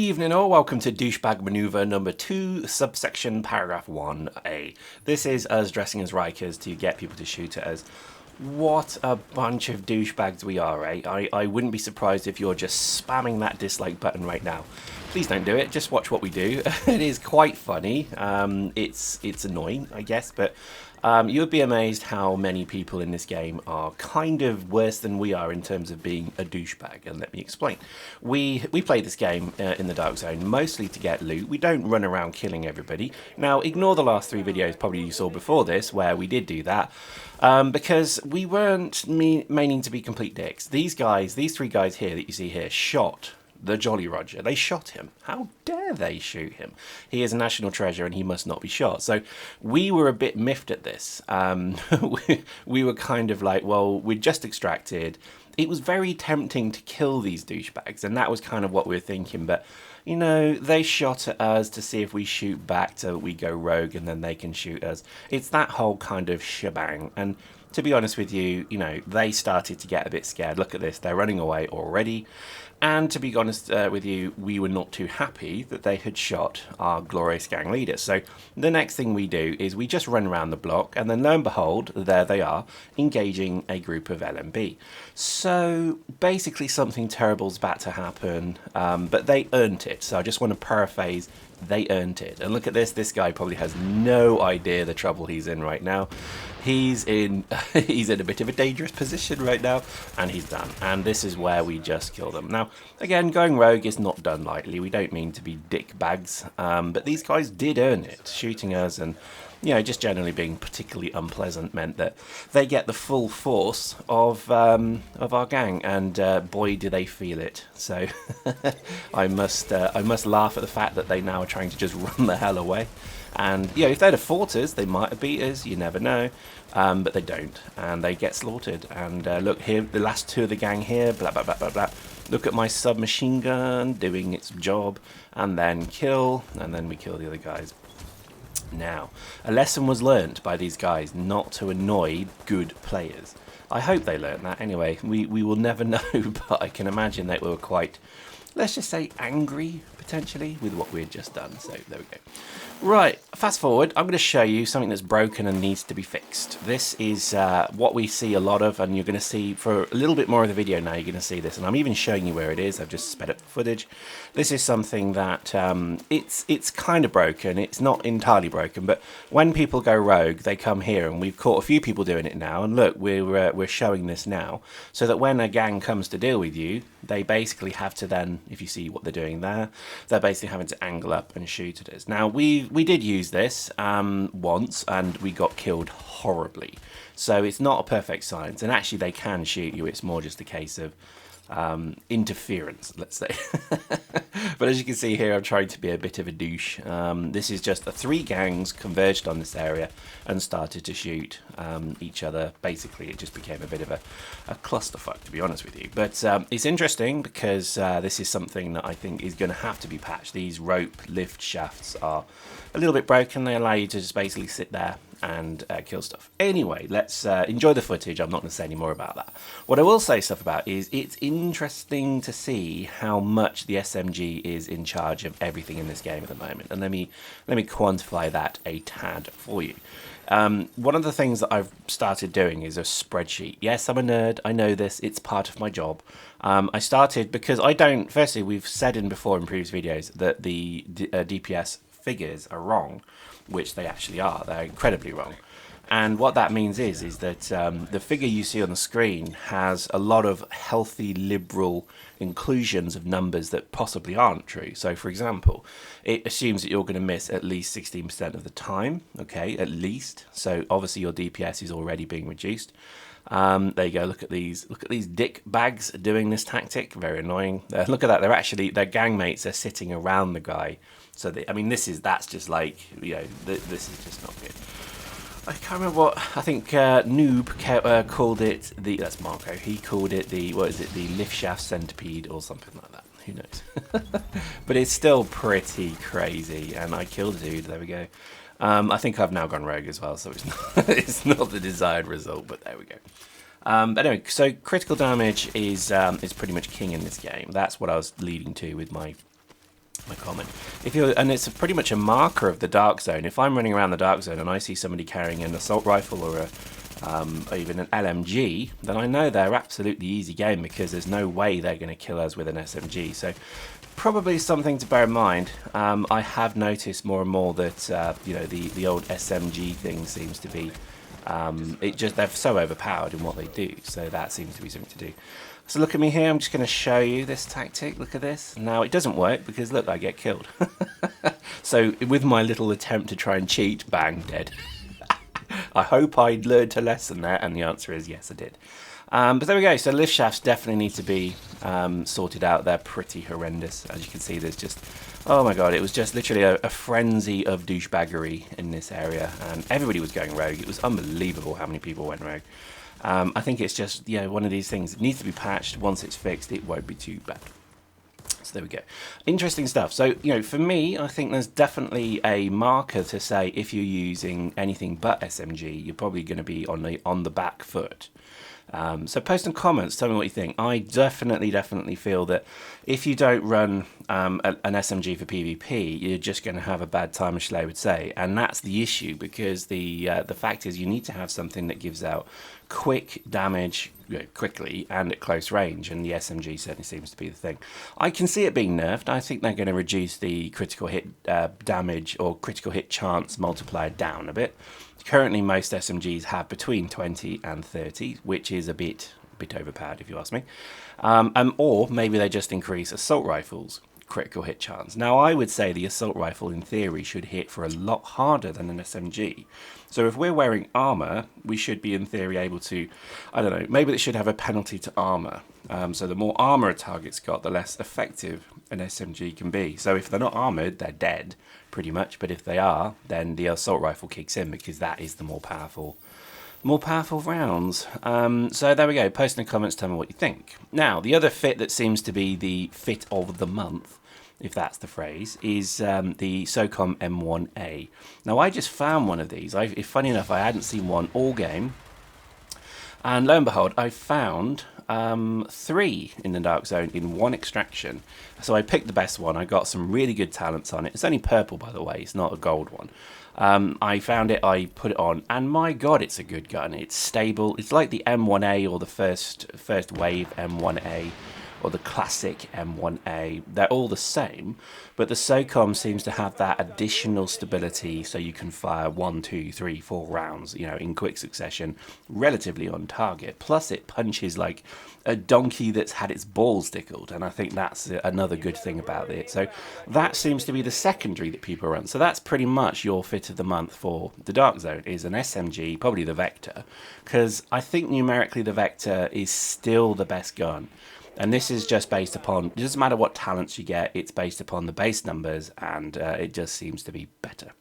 Evening all, welcome to douchebag maneuver number 2, subsection paragraph 1a. This is us dressing as Rikers to get people to shoot at us. What a bunch of douchebags we are, eh? I wouldn't be surprised if you're just spamming that dislike button right now. Please don't do it, just watch what we do. It is quite funny. It's annoying, I guess, but you would be amazed how many people in this game are kind of worse than we are in terms of being a douchebag, and let me explain. We play this game in the Dark Zone mostly to get loot. We don't run around killing everybody. Now, ignore the last 3 videos probably you saw before this where we did do that, because we weren't meaning to be complete dicks. These 3 guys here that you see here shot the Jolly Roger. They shot him. How dare they shoot him? He is a national treasure and he must not be shot. So we were a bit miffed at this. We were kind of like, well, we'd just extracted. It was very tempting to kill these douchebags, and that was kind of what we were thinking. But, you know, they shot at us to see if we shoot back, so we go rogue and then they can shoot us. It's that whole kind of shebang. And to be honest with you, you know, they started to get a bit scared. Look at this. They're running away already. And to be honest with you, we were not too happy that they had shot our glorious gang leader. So the next thing we do is we just run around the block, and then lo and behold, there they are, engaging a group of LMB. So basically something terrible's about to happen, but they earned it. So I just want to paraphrase, they earned it. And look at this. This guy probably has no idea the trouble he's in right now. He's in a bit of a dangerous position right now, and he's done. And this is where we just kill them. Now, again, going rogue is not done lightly. We don't mean to be dick bags, but these guys did earn it. Shooting us and, you know, just generally being particularly unpleasant meant that they get the full force of our gang, and boy, do they feel it. So I must laugh at the fact that they now are trying to just run the hell away. And, you know, if they'd have fought us, they might have beat us, you never know. But they don't, and they get slaughtered. And look here, the last 2 of the gang here, blah, blah, blah, blah, blah. Look at my submachine gun doing its job, and then kill, and then we kill the other guys. Now, a lesson was learnt by these guys not to annoy good players. I hope they learned that. Anyway, we will never know, but I can imagine they were quite, let's just say, angry, potentially, with what we had just done. So, there we go. Right, fast forward, I'm going to show you something that's broken and needs to be fixed. This is what we see a lot of, and you're going to see, for a little bit more of the video now, you're going to see this. And I'm even showing you where it is. I've just sped up the footage. This is something that, it's kind of broken. It's not entirely broken, but when people go rogue, they come here, and we've caught a few people doing it now. And look, we're showing this now, so that when a gang comes to deal with you, they basically have to then, if you see what they're doing there, they're basically having to angle up and shoot at us. Now, we did use this once, and we got killed horribly. So it's not a perfect science, and actually they can shoot you. It's more just a case of interference, let's say. But as you can see here, I'm trying to be a bit of a douche. This is just the 3 gangs converged on this area and started to shoot each other. Basically, it just became a bit of a clusterfuck, to be honest with you. But it's interesting because this is something that I think is going to have to be patched. These rope lift shafts are a little bit broken. They allow you to just basically sit there and kill stuff. Anyway, let's enjoy the footage. I'm not going to say any more about that. What I will say stuff about is it's interesting to see how much the SMG is in charge of everything in this game at the moment. And let me quantify that a tad for you. One of the things that I've started doing is a spreadsheet. Yes, I'm a nerd. I know this. It's part of my job. I started because I don't... Firstly, we've said before in previous videos that the DPS figures are wrong, which they actually are. They're incredibly wrong. And what that means is that the figure you see on the screen has a lot of healthy, liberal inclusions of numbers that possibly aren't true. So, for example, it assumes that you're going to miss at least 16% of the time, okay, at least. So, obviously, your DPS is already being reduced. There you go. Look at these dick bags doing this tactic. Very annoying. Look at that. Their gang mates are sitting around the guy. So I mean, that's just like, you know, this is just not good. I can't remember what, I think Noob called it that's Marco. He called it the lift shaft centipede or something like that. Who knows? But it's still pretty crazy. And I killed a dude. There we go. I think I've now gone rogue as well, so it's not the desired result, but there we go. But anyway, so critical damage is pretty much king in this game. That's what I was leading to with my my comment. And it's pretty much a marker of the dark zone. If I'm running around the dark zone and I see somebody carrying an assault rifle or even an LMG, then I know they're absolutely easy game, because there's no way they're going to kill us with an SMG. So probably something to bear in mind. I have noticed more and more that you know, the old SMG thing seems to be they're so overpowered in what they do. So that seems to be something to do. So look at me here, I'm just going to show you this tactic. Look at this. Now it doesn't work because look, I get killed. So with my little attempt to try and cheat, bang, dead. I hope I learned a lesson there, and the answer is yes, I did. But there we go. So lift shafts definitely need to be sorted out. They're pretty horrendous. As you can see, there's just, oh my god, it was just literally a frenzy of douchebaggery in this area, and everybody was going rogue. It was unbelievable how many people went rogue. I think it's just, yeah, one of these things. It needs to be patched. Once it's fixed, it won't be too bad. So there we go. Interesting stuff. So, you know, for me, I think there's definitely a marker to say if you're using anything but SMG, you're probably going to be on the back foot. So post some comments, tell me what you think. I definitely feel that if you don't run an SMG for PvP, you're just going to have a bad time, as Schley would say. And that's the issue, because the fact is you need to have something that gives out quick damage, you know, quickly and at close range, and the SMG certainly seems to be the thing. I can see it being nerfed. I think they're going to reduce the critical hit damage or critical hit chance multiplier down a bit. Currently, most SMGs have between 20 and 30, which is a bit overpowered, if you ask me. Or maybe they just increase assault rifles' critical hit chance. Now, I would say the assault rifle, in theory, should hit for a lot harder than an SMG. So if we're wearing armor, we should be, in theory, able to, I don't know, maybe it should have a penalty to armor. So the more armor a target's got, the less effective an SMG can be. So if they're not armored, they're dead, pretty much. But if they are, then the assault rifle kicks in, because that is the more powerful rounds. So there we go. Post in the comments, tell me what you think. Now, the other fit that seems to be the fit of the month, if that's the phrase, is the SOCOM M1A. Now, I just found one of these. Funny enough, I hadn't seen one all game. And lo and behold, I found 3 in the Dark Zone in one extraction. So I picked the best one. I got some really good talents on it. It's only purple, by the way. It's not a gold one. I found it, I put it on, and my god, it's a good gun. It's stable. It's like the M1A or the first wave M1A or the classic M1A. They're all the same, but the SOCOM seems to have that additional stability, so you can fire 1, 2, 3, 4 rounds, you know, in quick succession, relatively on target. Plus, it punches like a donkey that's had its balls tickled, and I think that's another good thing about it. So that seems to be the secondary that people run. So that's pretty much your fit of the month for the Dark Zone, is an SMG, probably the Vector, because I think numerically the Vector is still the best gun. And this is just based upon, it doesn't matter what talents you get, it's based upon the base numbers, and it just seems to be better.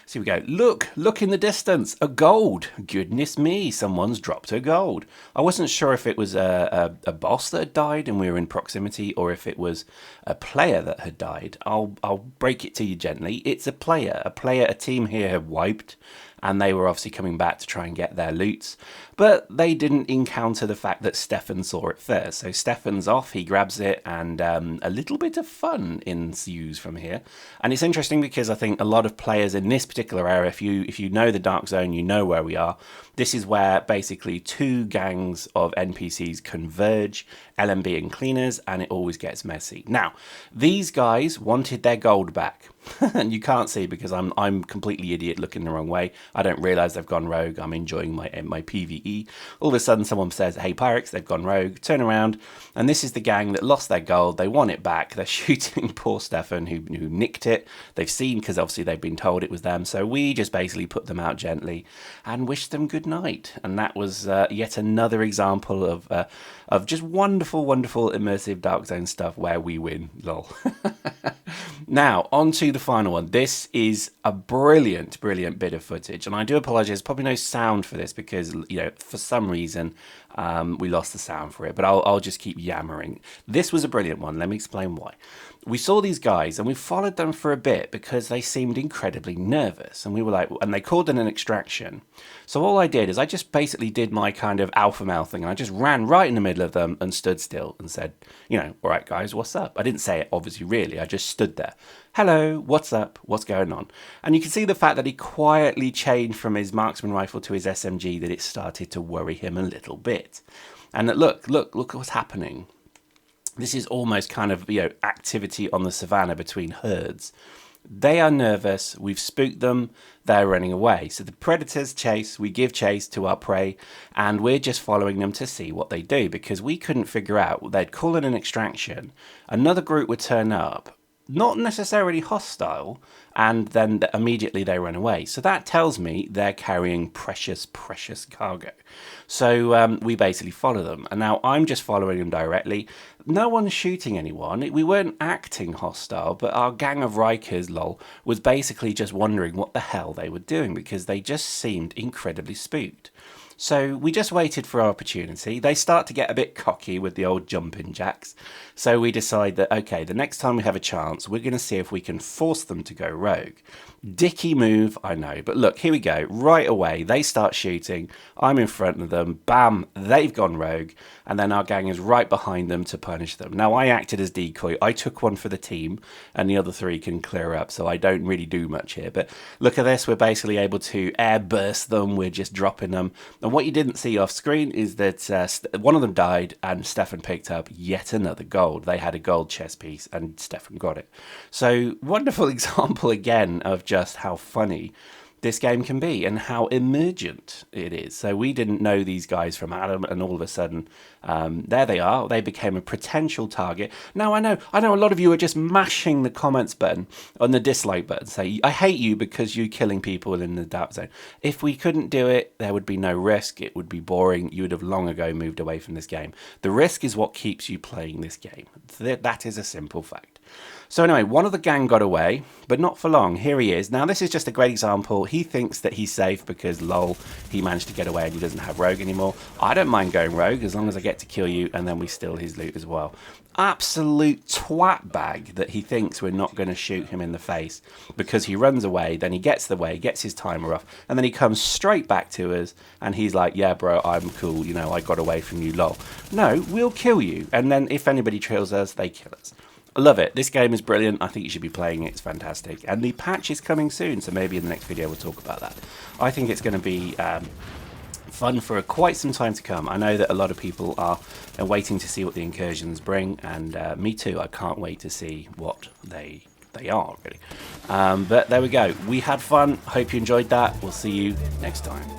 So here we go. Look in the distance, a gold. Goodness me, someone's dropped a gold. I wasn't sure if it was a boss that had died and we were in proximity, or if it was a player that had died. I'll break it to you gently. It's a player. A team here have wiped, and they were obviously coming back to try and get their loots. But they didn't encounter the fact that Stefan saw it first. So Stefan's off, he grabs it, and a little bit of fun ensues from here. And it's interesting because I think a lot of players in this particular area, if you know the Dark Zone, you know where we are. This is where basically 2 gangs of NPCs converge, LMB and cleaners, and it always gets messy. Now, these guys wanted their gold back. And you can't see because I'm completely idiot looking the wrong way. I don't realise they've gone rogue. I'm enjoying my PvE. All of a sudden someone says, hey Pyrex, they've gone rogue. Turn around, and this is the gang that lost their gold. They want it back. They're shooting poor Stefan who nicked it. They've seen, because obviously they've been told it was them. So we just basically put them out gently and wish them good night. And that was yet another example of just wonderful immersive Dark Zone stuff where we win. Lol. Now, on to the final one. This is a brilliant bit of footage, and I do apologise, probably no sound for this because, you know, for some reason we lost the sound for it, but I'll just keep yammering. This was a brilliant one. Let me explain why. we saw these guys and we followed them for a bit because they seemed incredibly nervous, and we were like, and they called in an extraction. So all I did is I just basically did my kind of alpha male thing, and I just ran right in the middle of them and stood still and said, you know, all right guys, what's up? I didn't say it obviously really, I just stood there. Hello, what's up? What's going on? And you can see the fact that he quietly changed from his marksman rifle to his SMG, that it started to worry him a little bit. And that look what's happening. This is almost kind of, you know, activity on the savannah between herds. They are nervous, we've spooked them, they're running away. So the predators chase, we give chase to our prey, and we're just following them to see what they do, because we couldn't figure out, they'd call in an extraction, another group would turn up, not necessarily hostile, and then immediately they run away. So that tells me they're carrying precious cargo. So we basically follow them, and now I'm just following them directly. No one's shooting anyone. We weren't acting hostile, but our gang of Rikers, lol, was basically just wondering what the hell they were doing, because they just seemed incredibly spooked. So we just waited for our opportunity. They start to get a bit cocky with the old jumping jacks. So we decide that, okay, the next time we have a chance, we're going to see if we can force them to go rogue. Dicky move, I know. But look, here we go. Right away, they start shooting. I'm in front of them. Bam, they've gone rogue. And then our gang is right behind them to punish them. Now, I acted as decoy. I took one for the team, and the other three can clear up. So I don't really do much here. But look at this. We're basically able to air burst them. We're just dropping them. And what you didn't see off screen is that one of them died, and Stefan picked up yet another gold. They had a gold chest piece, and Stefan got it. So wonderful example again of just how funny this game can be and how emergent it is. So we didn't know these guys from Adam, and all of a sudden, there they are. They became a potential target. Now I know a lot of you are just mashing the comments button on the dislike button, say, I hate you because you're killing people in the dark zone. If we couldn't do it, there would be no risk. It would be boring. You would have long ago moved away from this game. The risk is what keeps you playing this game. That is a simple fact. So anyway, one of the gang got away, but not for long. Here he is. Now, this is just a great example. He thinks that he's safe because, lol, he managed to get away and he doesn't have rogue anymore. I don't mind going rogue as long as I get to kill you, and then we steal his loot as well. Absolute twat bag that he thinks we're not going to shoot him in the face because he runs away, then he gets the way, gets his timer off, and then he comes straight back to us, and he's like, yeah, bro, I'm cool. You know, I got away from you, lol. No, we'll kill you. And then if anybody trails us, they kill us. I love it. This game is brilliant. I think you should be playing it. It's fantastic. And the patch is coming soon, so maybe in the next video we'll talk about that. I think it's going to be fun for quite some time to come. I know that a lot of people are waiting to see what the incursions bring, and me too. I can't wait to see what they are, really. But there we go. We had fun. Hope you enjoyed that. We'll see you next time.